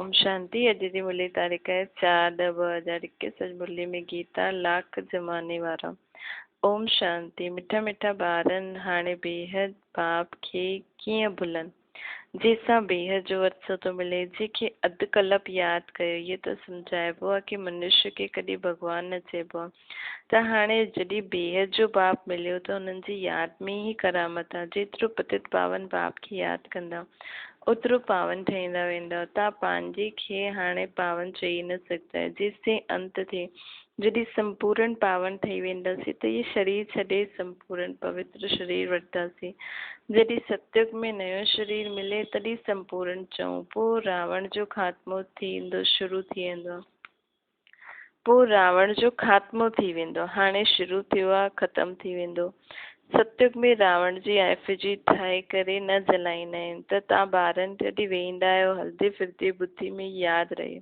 ओम शांति। अॼु जी मुरली तारीख़ है 4/10/2021। अॼु मुरली में गीता लाख ज़माने वारा। ओम शांति। मिठा मिठा ॿारनि हाणे बेहद बाप खे कीअं भुलनि, जंहिंसां बेहद जो वरिसो थो मिले, जंहिंखे अधु कल्प यादि कयो। इहो त सम्झाइबो आहे की मनुष्य खे कॾहिं भॻवानु न चइबो आहे। त हाणे जॾहिं बेहद जो बाप मिलियो त उन्हनि जी यादि में ई करामत आहे। जेतिरो पतित पावन बाप खे यादि कंदा ओतिरो पावन ठहींदा वेंदा। तव्हां पंहिंजे खे हाणे पावन चई न सघंदा। जेसिताईं अंत थिए, जॾहिं संपूर्ण पावन ठही वेंदासीं त इहे शरीर छॾे संपूर्ण पवित्र शरीर वठंदासीं। जॾहिं सतयुग में नयो शरीर मिले तॾहिं संपूर्ण चऊं। पोइ रावण जो खात्मो थींदो शुरू थी वेंदो आहे। पोइ रावण जो खात्मो थी वेंदो। हाणे शुरू थियो आहे, ख़तमु थी वेंदो। सतयुग में रावण जी एफिजी ठाहे करे न जलाईंदा आहिनि। त तव्हां ॿारनि जॾहिं वेहींदा आहियो हलंदे फिरदे बुद्धि में यादि रहे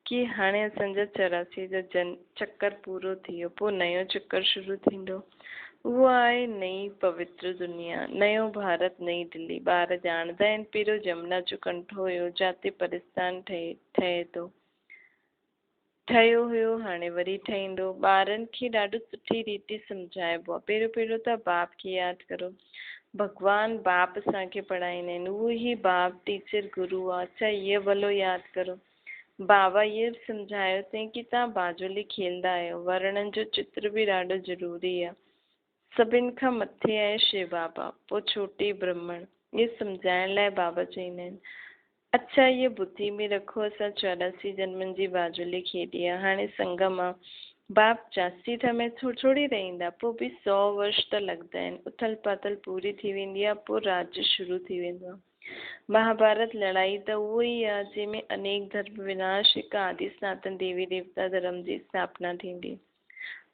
कि हाणे असांजा 84 जो चक्कर पूरो थी वियो। पोइ नयो चक्कर शुरू थींदो। उहो आहे नई पवित्र दुनिया, नयो भारत, नई दिल्ली। ॿार ॼाणंदा आहिनि पहिरियों जमुना जो कंठो हुयो जिते परिस्तान ठहियो हुयो, हाणे वरी ठहींदो। ॿारनि खे ॾाढो सुठी रीति सम्झाइबो आहे। पहिरियों त बाप खे यादि करो। भॻवानु बाप असांखे पढ़ाईंदा आहिनि। उहो ई बाप टीचर गुरू आहे। अच्छा इहो भलो यादि करो। बाबा इहो सम्झायो अथईं कि तव्हां बाजोली खेलंदा आहियो। वर्णनि जो चित्र बि ॾाढो ज़रूरी आहे। सभिनि खां मथे आहे शिव बाबा, पोइ छोटी ब्रह्मण। इहो सम्झाइण लाइ बाबा चवंदा आहिनि। अच्छा इहे बुद्धि में रखो। असां 84 जन्मनि जी बाजोली खेॾी आहे। हाणे संगम आहे। बाप 84 में थोड़ी रहंदा। पोइ बि 100 वर्ष त लॻंदा आहिनि। उथल पाथल पूरी थी वेंदी आहे। पोइ राज्य शुरू थी वेंदो आहे। महाभारत लड़ाई त उहो ई आहे जंहिंमें अनेक धर्म विनाश, हिकु आदि सनातन देवी देवता धर्म जी स्थापना थींदी।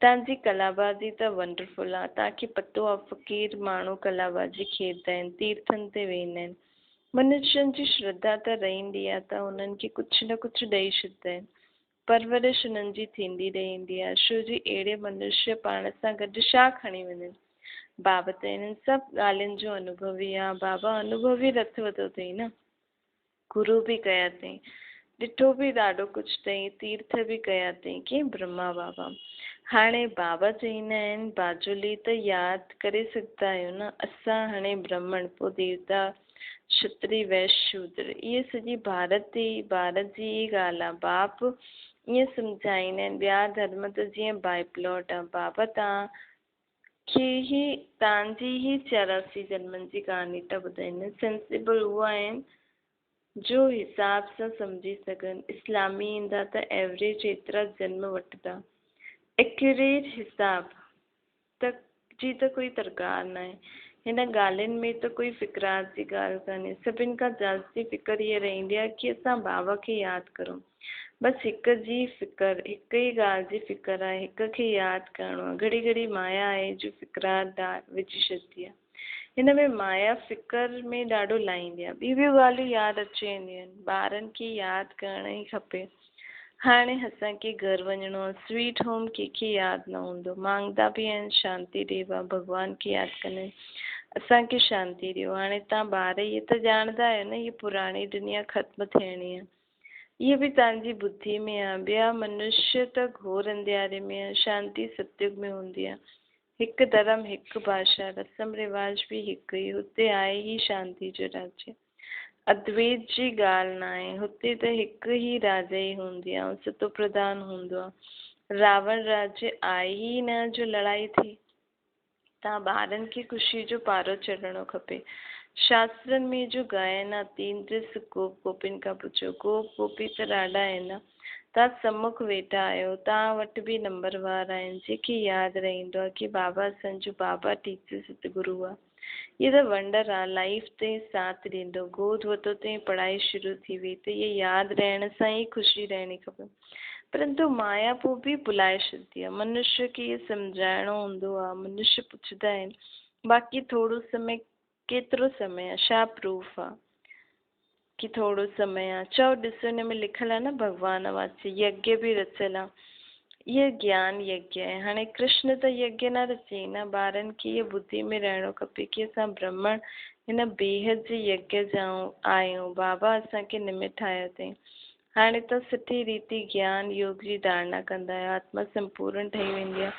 तव्हांजी कलाबाज़ी त वंडरफुल आहे। तव्हांखे पतो आहे फ़क़ीर माण्हू कलाबाज़ी खेॾंदा आहिनि, तीर्थनि ते वेंदा आहिनि। मनुष्यनि जी श्रद्धा त रहंदी आहे त उन्हनि खे कुझु न कुझु ॾेई छॾींदा आहिनि। परवरिश उन्हनि जी थींदी रहंदी आहे। छो जी अहिड़े मनुष्य पाण सां गॾु छा खणी वञनि। बाबा त इन्हनि सभु ॻाल्हियुनि जो अनुभवी आहे। बाबा अनुभवी रथ वरितो अथई न, गुरू बि कया अथई, ॾिठो बि ॾाढो कुझु अथई, तीर्थ बि कया अथई कीअं ब्रह्मा बाबा। हाणे बाबा चवंदा आहिनि बाजोली त यादि करे सघंदा आहियो न। असां हाणे ब्राह्मण, पोइ देवता, क्षत्री, वैश्य, शूद्र, इहे सॼी भारत जी ई ॻाल्हि आहे। बाप ईअं सम्झाईंदा आहिनि। ॿिया धर्म त जीअं बाइप्लॉट आहे। बाबा तव्हांजी ही 84 जन्मनि जी कहानी था ॿुधाइनि। सेंसिबल उहा आहिनि जो हिसाब सां सम्झी सघनि। इस्लामी ईंदा त एवरेज एतिरा जन्म वठंदा। एक्यूरेट हिसाब जी त कोई तरकार न आहे। हिन ॻाल्हियुनि में त कोई फ़िक्रात जी ॻाल्हि कान्हे। सभिनि खां जास्ती फ़िक्र इहा रहंदी आहे कि असां बाबा खे यादि करूं। बसि हिक जी फ़िक्र, हिक ई ॻाल्हि जी फ़िक्र आहे, हिक खे यादि करिणो आहे। घड़ी घड़ी माया आहे जो फ़िक्रात विझी छॾंदी आहे। हिन में माया फ़िक्र में ॾाढो लाहींदी आहे। ॿियूं ॻाल्हियूं यादि अची वेंदियूं आहिनि। ॿारनि खे यादि करणु ई खपे। हाणे असांखे घर वञिणो आहे। स्वीट होम कंहिंखे यादि न हूंदो। मांगदा बि आहिनि शांती ॾेवा, भॻवान खे यादि कंदा आहिनि असांखे शांती ॾियो। हाणे तव्हां ॿार इहे त ॼाणंदा आहियो न, हीअ पुराणी दुनिया ख़त्म थियणी आहे। इहे बि तव्हांजी बुद्धि में आहे। ॿिया मनुष्य त घोर अंधियारे में आहे। शांती सतयुग में हूंदी आहे। हिकु धर्म, हिकु भाषा, रस्म रिवाज बि हिकु ई। हुते आहे ई शांती जो राज्य। अद्वैत जी ॻाल्हि न आहे। हुते त हिकु ई राजा ई हूंदी आहे ऐं सतो प्रधान हूंदो आहे। रावण राज्य आहे ई न जो लड़ाई थी। तव्हां ॿारनि खे ख़ुशी जो पारो चढ़णो खपे। शास्त्रनि में जो गायन आहे, 3 दृश्य गोप गोपिन खां पुछो। गोप गोपी त ॾाढा आहिनि। तव्हां सम्मुख वेठा आहियो। तव्हां वटि बि नंबरवार आहिनि जंहिंखे यादि रहंदो आहे कि बाबा असांजो बाबा टीचर सतगुरू आहे। इहे त वंडर आहे। लाइफ ते साथ ॾींदो। गोद वरितो ते पढ़ाई शुरू थी वई त इहे यादि रहण सां ई ख़ुशी रहणी खपे। परंतु माया पोइ बि भुलाए छॾंदी आहे। मनुष्य खे इहो सम्झाइणो हूंदो आहे। मनुष्य पुछंदा आहिनि बाक़ी थोरो समय, केतिरो समय आहे, छा प्रूफ आहे कि थोरो समय आहे। चओ ॾिसो हिन में लिखियलु आहे न, भॻवान वास्ते यज्ञ बि रचियलु आहे। इहे ज्ञान यज्ञ आहे। हाणे कृष्ण त यज्ञ न रचई न। ॿारनि खे इहा बुद्धि में रहणो खपे कि असां ब्राह्मण हिन बेहद जे यज्ञ जाऊं आहियूं बाबा असांखे निमित ठाहियो अथई। हाणे त सुठी रीति ज्ञान योग जी धारणा कंदा आहियो, आत्मा संपूर्ण ठही वेंदी आहे,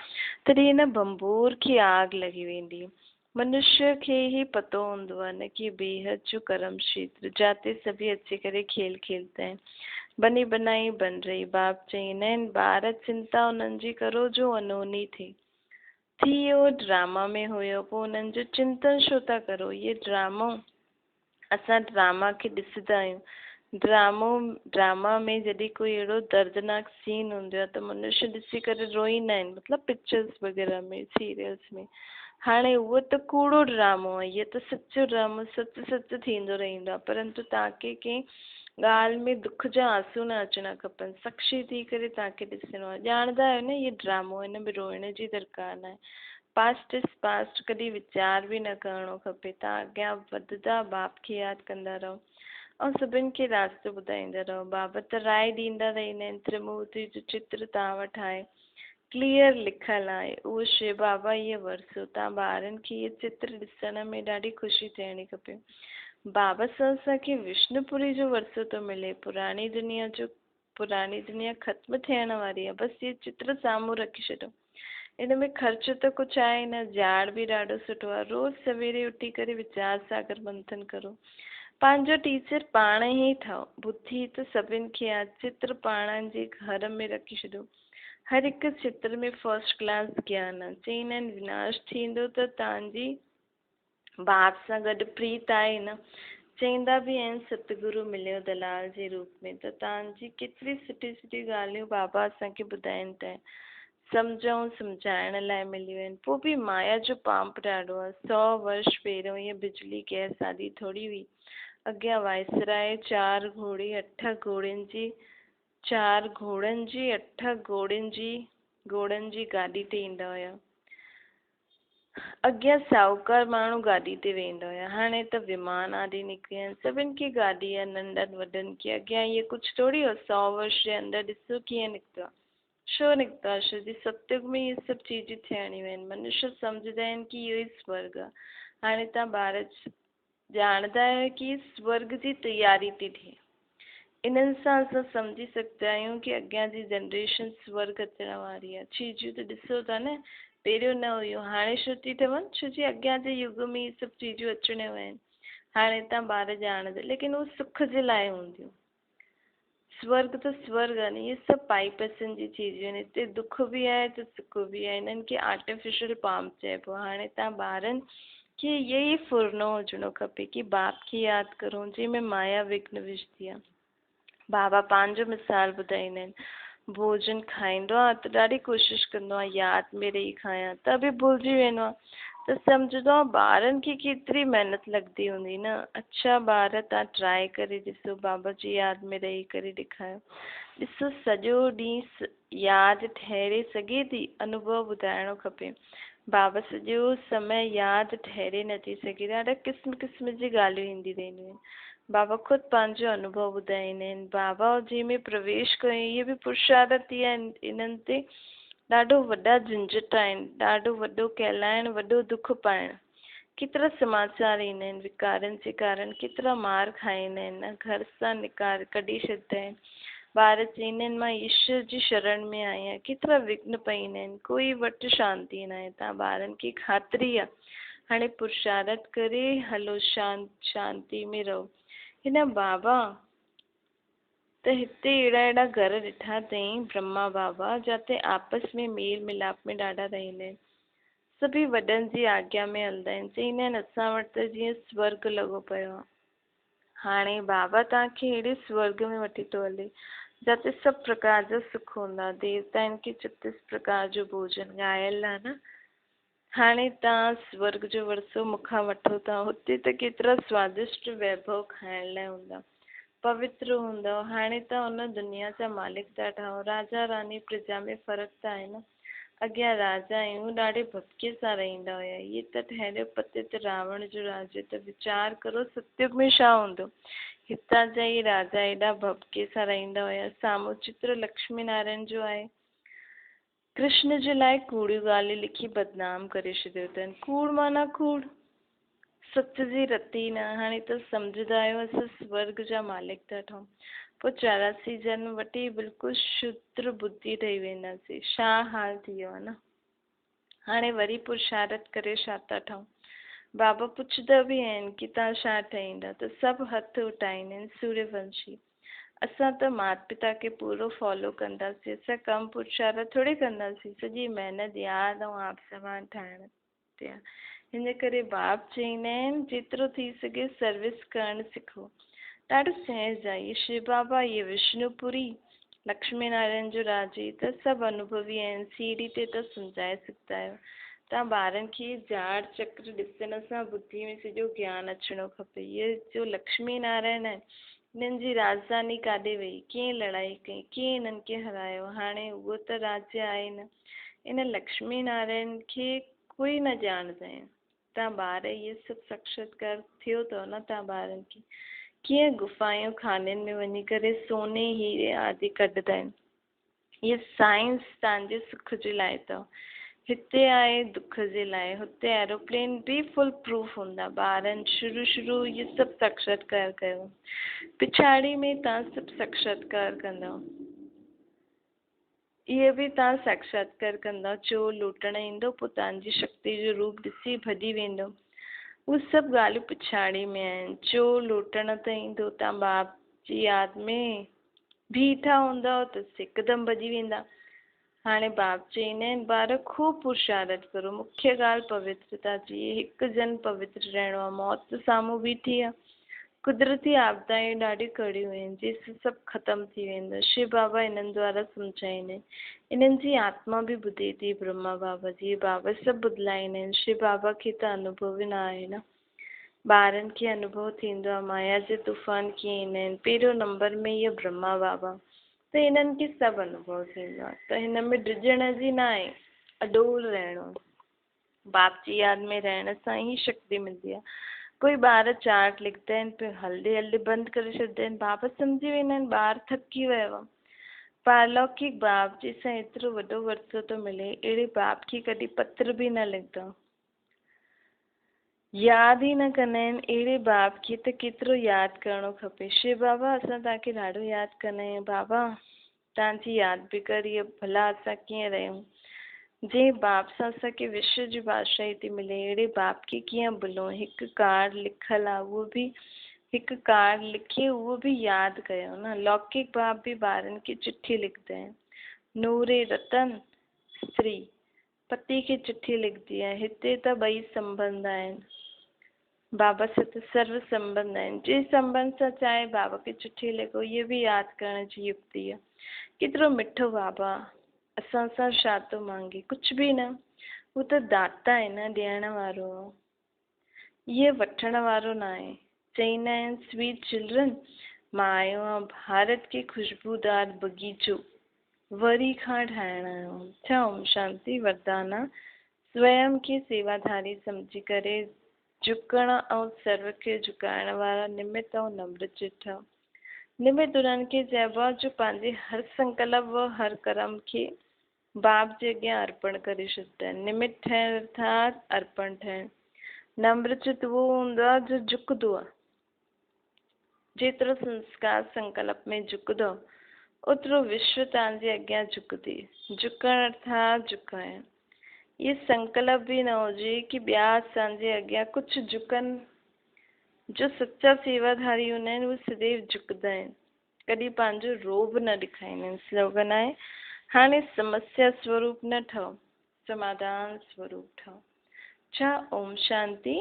तॾहिं हिन बंबूर खे आग लॻी वेंदी। मनुष्य खे ही पतो हूंदो आहे न कि बेहद जो कर्म क्षेत्र जाते सभी अची करे खेल खेलता आहिनि। बनी बनाई बन रही। बाप चईंदा आहिनि ॿार चिंता उन्हनि जी करो जो अनहोनी थिए। थी वियो ड्रामा में हुयो, पोइ उन्हनि जो चिंतन छो था करो। ये ड्रामो असां ड्रामा खे ॾिसंदा आहियूं। ड्रामा में जॾहिं कोई अहिड़ो दर्दनाक सीन हूंदो आहे त मनुष्य ॾिसी करे रोईंदा आहिनि, मतिलबु पिक्चर्स वग़ैरह में सीरियल्स में। हाणे उहो त कूड़ो ड्रामो आहे, इहो त सचो ड्रामो सच सच थींदो रहंदो आहे। परंतु तव्हांखे कंहिं ॻाल्हि में दुख जा आंसू न अचणा खपनि, साक्षी थी करे तव्हांखे ॾिसणो आहे। ॼाणंदा आहियो न इहो ड्रामो, हिन में रोइण जी दरकार न आहे। पास्ट इज़ पास्ट कॾहिं वीचार बि न करणो खपे। तव्हां अॻियां वधंदा बाप खे यादि कंदा रहो ऐं सभिनि खे रास्तो ॿुधाईंदा रहो। बाबा त राय ॾींदा रहंदा आहिनि। त्रिमूर्ति जो चित्र तव्हां वटि आहे, क्लियर लिखियलु आहे। उहो शइ बाबा इहे वरिसो। तव्हां ॿारनि खे इहे चित्र ॾिसण में ॾाढी ख़ुशी थियणी खपे। बाबा सां असांखे विष्णुपुरी जो वरिसो थो मिले। पुराणी दुनिया ख़त्म थियण वारी आहे। बसि इहे चित्र साम्हूं रखी छॾो। इन में ख़र्चु त कुझु आहे न, झाड़ बि ॾाढो सुठो आहे। रोज़ु सवेरे उथी करे वीचार सागर मंथन करो। पंहिंजो टीचर पाण ई ठाहो। बुद्धि त सभिनि खे आहे। चित्र पाण जे घर में रखी छॾियो। हर हिकु चित्र में फर्स्ट क्लास ज्ञान आहे। चईंदा आहिनि विनाश थींदो त तव्हांजी बाप सां गॾु प्रीत आहे न। चईंदा बि आहिनि सतगुरु मिलियो दलाल जे रूप में। त तव्हांजी केतिरी सुठी सुठी ॻाल्हियूं बाबा असांखे ॿुधाइनि था, सम्झूं सम्झाइण लाइ मिलियूं आहिनि। पोइ बि माया जो पांप ॾाढो आहे। 100 वर्ष पहिरियों ईअं बिजली गैस आदि थोरी हुई। अॻियां वायसराय 4 घोड़े 8 घोड़नि जी गाॾी ते ईंदा हुया। अॻियां साहूकार माण्हू गाॾी ते वेंदा हुया। हाणे त विमान आदि निकिरी आहिनि। सभिनि खे गाॾी आहे, नंढनि वॾनि खे। अॻियां इहे कुझु थोरी हो। 100 वर्ष जे अंदरि ॾिसो कीअं निकितो आहे, छो निकितो आहे। छो जी सत्युग में इहे सभु चीजूं थियणियूं आहिनि। मनुष्य सम्झंदा आहिनि कि इहो ई स्वर्ग आहे। हाणे तव्हां ॿार ॼाणंदा आहियो कि स्वर्ग जी तयारी थी थिए। इन्हनि सां असां सम्झी सघंदा आहियूं कि अॻियां जी जनरेशन स्वर्ग अचण वारी आहे। चीजूं त ॾिसो था न, पहिरियों न हुयूं, हाणे छो थी ठहनि, छो जी अॻियां जे युग में इहे सभु चीजूं अचणियूं आहिनि। हाणे तव्हां ॿार ॼाणंदा, लेकिन उहो सुख जे लाइ हूंदियूं। स्वर्ग त स्वर्ग आहे न, इहे सभु पाई पैसनि जी चीजूं आहिनि। हिते दुख बि आहे त सुख बि आहे। इन्हनि खे आर्टिफिशियल पाम चइबो आहे। हाणे तव्हां ॿारनि खे इहे ई फुरनो हुजिणो खपे कि बाप खे यादि करो, जंहिंमें माया विघ्न विझंदी आहे। बाबा पंहिंजो मिसाल ॿुधाईंदा आहिनि। भोजन खाईंदो आहे त ॾाढी कोशिशि कंदो आहे यादि में रही खायां, त बि भुलिजी वेंदो आहे। त सम्झंदो आहे ॿारनि खे केतिरी महिनत लॻंदी हूंदी न। अच्छा ॿार तव्हां ट्राए करे ॾिसो, बाबा जी यादि में रही करे ॾेखारियो। ॾिसो सॼो ॾींहुं यादि ठहिरे सघे थी, अनुभव ॿुधाइणो खपे। बाबा सॼो समय यादि ठहिरे नथी सघे। ॾाढा क़िस्म क़िस्म जी ॻाल्हियूं ईंदी रहंदियूं आहिनि। बाबा ख़ुदि पंहिंजो अनुभव ॿुधाईंदा आहिनि। बाबा जंहिंमें प्रवेश कयो इहे बि पुरुषार्थ थी आहिनि। इन्हनि ते ॾाढो वॾा झंझट आहिनि, ॾाढो वॾो कहलाइण, वॾो दुख पाइण। केतिरा समाचार ईंदा आहिनि विकारनि जे कारण, केतिरा मार खाईंदा आहिनि न, घर सां कढी छॾींदा आहिनि। ॿार चईंदा आहिनि मां ईश्वर जी शरण में आहियां। केतिरा विघ्न पईंदा आहिनि, कोई वटि शांती न आहे। तव्हां ॿारनि खे ख़ातिरी आहे, हाणे पुरुषार्थ करे हलो, शांती में रहो। हिन बाबा त हिते अहिड़ा घर ॾिठा अथई ब्रह्मा बाबा, जिते आपस में मेल मिलाप में ॾाढा रहंदा आहिनि। सभी वॾनि जी आज्ञा में हलंदा आहिनि। चईंदा आहिनि असां वटि त जीअं स्वर्ग लॻो पियो आहे। हाणे बाबा तव्हांखे अहिड़े स्वर्ग में वठी थो हले जिते सभु प्रकार जा सुख हूंदा। देवताउनि खे 36 प्रकार जो भोजन ॻायल आहे न। हाणे तव्हां स्वर्ग जो वरिसो मूंखां वठो था, हुते त केतिरा स्वादिष्ट वैभव खाइण लाइ हूंदा, पवित्र हूंदव। हाणे तव्हां हुन दुनिया जा मालिक था ठहो। राजा रानी प्रजा में फ़र्क़ु त आहे न। अॻियां राजा आहियूं ॾाढे भक्तीअ सां रहंदा हुया। इहे त ठहिरियो पतित रावण जो राज्य। त वीचार करो सत्युग में छा हूंदो। हितां जा ई राजा एॾा भक्तीअ सां रहंदा हुया। साम्हूं चित्र लक्ष्मी नारायण जो आहे। कृष्ण जे लाइ कूड़ियूं ॻाल्हियूं लिखी बदनाम करे छॾियो अथनि। कूड़ माना कूड़, सच जी रती न, हाणे त सम्झंदा आहियो असां स्वर्ग जा मालिक था ठहूं। पोइ 84 जन्म वठी बिल्कुलु शुद्र बुद्धि ठही वेंदासीं। छा हाल थी वियो आहे न। हाणे वरी पुरुषारथ करे छा था ठहूं। बाबा पुछंदा बि आहिनि कि तव्हां छा ठहींदा, त सभु हथ उठाईंदा आहिनि सूर्यवंशी। असां त माता पिता खे पूरो फॉलो कंदासीं, असां कम पुरुषारथ थोड़ी कंदासीं, सॼी महिनत यादि ऐं आप समान ठाहिण ते आहे। हिन करे बाप चईंदा आहिनि जेतिरो थी सघे सर्विस करणु सिखो। ॾाढो सहज आहे। ये शिव बाबा, ये विष्णुपुरी, लक्ष्मी नारायण जो राजी त सभु अनुभवी आहिनि। सीढ़ी ते त सम्झाए सघंदा आहियो। तव्हां ॿारनि खे जाड़ चक्र ॾिसण सां बुद्धि में सॼो ज्ञान अचिणो खपे। ये जो लक्ष्मी नारायण आहे, हिननि जी राजधानी काॾे वई, कीअं लड़ाई कई, कीअं हिननि खे हरायो, हाणे उहो त राज्य आहे न। इन लक्ष्मी नारायण खे कोई न ॼाणंदा आहिनि। तव्हां ॿार इहे सभु साक्षात्कार थियो अथव न तव्हां ॿारनि खे। कीअं गुफ़ायूं खाननि में वञी करे सोने हीरे आदि कढंदा आहिनि। इहे साइंस तव्हांजे सुख जे लाइ अथव। हिते आहे दुख जे लाइ, हुते एरोप्लेन बि फुल प्रूफ हूंदा। ॿारनि शुरू इहे सभु साक्षात्कार कयो, पिछाड़ी में तव्हां सभु साक्षात्कार कंदव। इहे बि तव्हां साक्षात्कार कंदा। चोर लूटण ईंदो, पोइ तव्हांजी शक्ति जो रूप ॾिसी भॼी वेंदो। उहे सभु ॻाल्हियूं पिछाड़ी में आहिनि। चोर लूटण त ईंदो, तव्हां बाप जी यादि में बीठा हूंदव त हिकदमि भॼी वेंदा। हाणे बाप चईंदा आहिनि ॿार खूब पुरुषारथ करो। मुख्य ॻाल्हि पवित्रता जी। हिकु जन पवित्र रहणो आहे। मौत साम्हूं बीठी आहे। कुदरती आपदायूं ॾाढी कड़ियूं आहिनि, जंहिंसां सभु ख़तमु थी वेंदो। शिव बाबा इन्हनि द्वारा सम्झाईंदा आहिनि। इन्हनि जी आत्मा बि ॿुधे थी ब्रह्मा बाबा जी। बाबा सभु ॿुधाईंदा आहिनि। शिव बाबा खे त अनुभव न आहे न। ॿारनि खे अनुभव थींदो आहे माया जे तूफ़ान कीअं ईंदा आहिनि। पहिरियों नंबर में इहे ब्रह्मा बाबा, त हिननि खे सभु अनुभव थींदो आहे। त हिन में डिॼण जी न आहे, अडोल रहणो। बाप जी यादि में रहण सां ई शक्ति मिलंदी आहे। कोई ॿार चार्ट लिखंदा आहिनि, पियो हलंदे हलंदे बंदि करे छॾींदा आहिनि। बाबा सम्झी वेंदा आहिनि ॿार थकी वियो आहे। पारलौकिक बाप जंहिंसां एतिरो वॾो वरितो थो मिले, अहिड़े बाप खे कॾहिं पत्र बि न लिखंदा, यादि ई न कंदा आहिनि। अहिड़े बाप खे त केतिरो यादि करणो खपे। शिव बाबा असां तव्हांखे ॾाढो यादि कंदा आहियूं। बाबा तव्हांजी यादि बि करी भला असां कीअं रहूं। जंहिं बाप सां असांखे विश्व जी बादशाही थी मिले, अहिड़े बाप खे कीअं भुलूं। हिकु कार्ड लिखियलु आहे, उहो बि हिकु कार्ड लिखी उहो बि यादि कयो न। लौकिक बाप बि ॿारनि खे चिठी लिखंदा आहिनि। नूरे रतन स्त्री पति खे चिठी लिखंदी आहे। हिते त ॿई संबंध आहिनि। बाबा सां त सर्व संबंध आहिनि। जे संबंध सां चाहे बाबा खे चिठी लिखो। इहे बि यादि करण जी युक्ति आहे। केतिरो मिठो बाबा असां सां छा थो मांगे, कुझु बि न। हू त दाता आहे न, ॾियण वारो। इहे वठण वारो न आहे। चईंदा आहिनि स्वीट चिल्ड्रन, मां आयो आहियां भारत खे ख़ुशबूदार बगीचो वरी खां ठाहिण आयो। छा ओम शांति वरदाना स्वयं खे सेवाधारी सम्झी करे झुकण ऐं सर्व खे झुकाइण वारा निमित ऐं नम्र चिठ। निमित उन्हनि खे चइबो आहे जो पंहिंजे हर संकल्प व हर कर्म खे बाप जे अॻियां अर्पण करे छॾींदा आहिनि। निमित ठहिण अर्थात अर्पण ठहिण। नम्र चित उहो हूंदो आहे जो झुकंदो आहे। जेतिरो संस्कार संकल्प में झुकंदो, ओतिरो विश्व तव्हांजे अॻियां झुकंदी। झुकण अर्थात झुकाइण। इहे संकल्प बि न हुजे कि ॿिया असांजे अॻियां कुझु झुकनि। जो सचा सेवाधारी हूंदा आहिनि उहे सदैव झुकंदा आहिनि, कॾहिं पंहिंजो रोब न ॾेखारींदा आहिनि। स्लोगन आहे, हाणे समस्या स्वरूप न ठहो, समाधान स्वरूप ठहो। छा ओम शांति।